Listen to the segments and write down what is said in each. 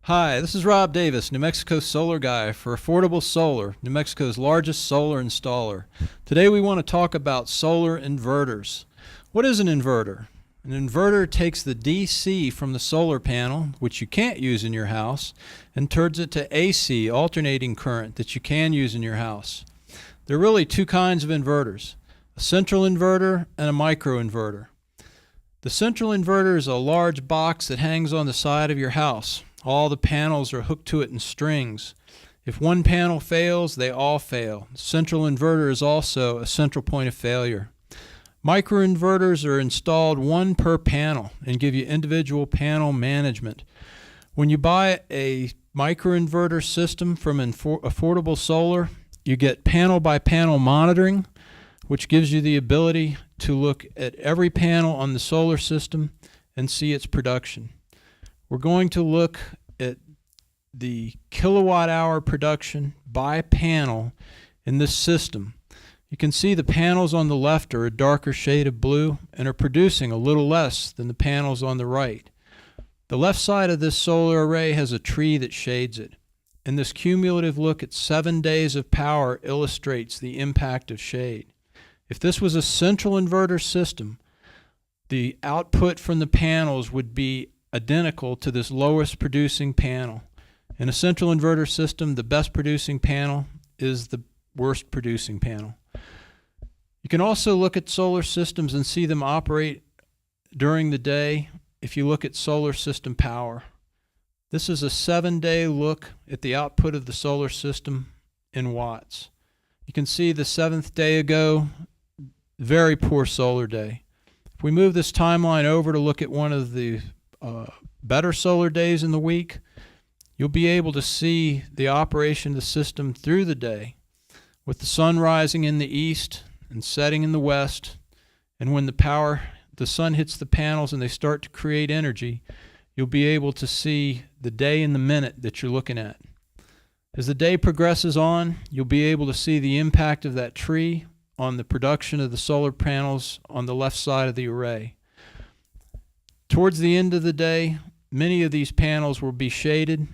Hi, this is Rob Davis, New Mexico Solar Guy for Affordable Solar, New Mexico's largest solar installer. Today we want to talk about solar inverters. What is an inverter? An inverter takes the DC from the solar panel, which you can't use in your house, and turns it to AC, alternating current, that you can use in your house. There are really two kinds of inverters, a central inverter and a microinverter. The central inverter is a large box that hangs on the side of your house. All the panels are hooked to it in strings. If one panel fails, they all fail. The central inverter is also a central point of failure. Microinverters are installed one per panel and give you individual panel management. When you buy a microinverter system from Affordable Solar, you get panel by panel monitoring, which gives you the ability to look at every panel on the solar system and see its production. We're going to look at the kilowatt hour production by panel in this system. You can see the panels on the left are a darker shade of blue and are producing a little less than the panels on the right. The left side of this solar array has a tree that shades it, and this cumulative look at 7 days of power illustrates the impact of shade. If this was a central inverter system, the output from the panels would be identical to this lowest producing panel. In a central inverter system, the best producing panel is the worst producing panel. You can also look at solar systems and see them operate during the day if you look at solar system power. This is a 7-day look at the output of the solar system in watts. You can see the 7th day ago, very poor solar day. If we move this timeline over to look at one of the better solar days in the week, you'll be able to see the operation of the system through the day with the sun rising in the east and setting in the west. And when the sun hits the panels and they start to create energy, you'll be able to see the day and the minute that you're looking at. As the day progresses on, you'll be able to see the impact of that tree on the production of the solar panels on the left side of the array. Towards the end of the day, many of these panels will be shaded,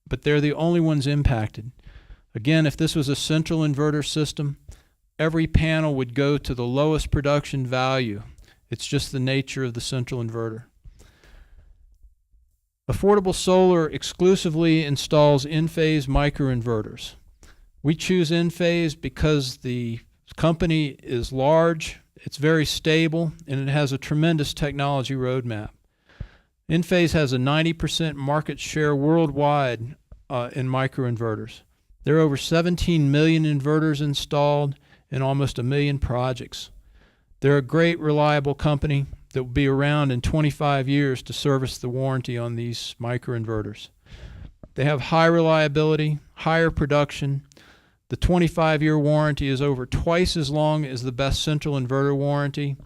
but they're the only ones impacted. Again, if this was a central inverter system, every panel would go to the lowest production value. It's just the nature of the central inverter. Affordable Solar exclusively installs in-phase microinverters. We choose in-phase because the company is large, it's very stable, and it has a tremendous technology roadmap. Enphase has a 90% market share worldwide in microinverters. There are over 17 million inverters installed in almost 1 million projects. They're a great, reliable company that will be around in 25 years to service the warranty on these microinverters. They have high reliability, higher production. The 25-year warranty is over twice as long as the best central inverter warranty,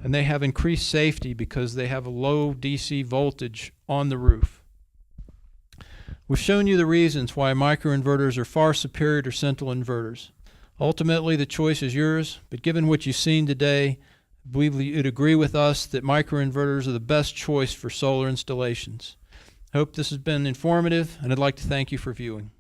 and they have increased safety because they have a low DC voltage on the roof. We've shown you the reasons why microinverters are far superior to central inverters. Ultimately, the choice is yours, but given what you've seen today, I believe you'd agree with us that microinverters are the best choice for solar installations. I hope this has been informative, and I'd like to thank you for viewing.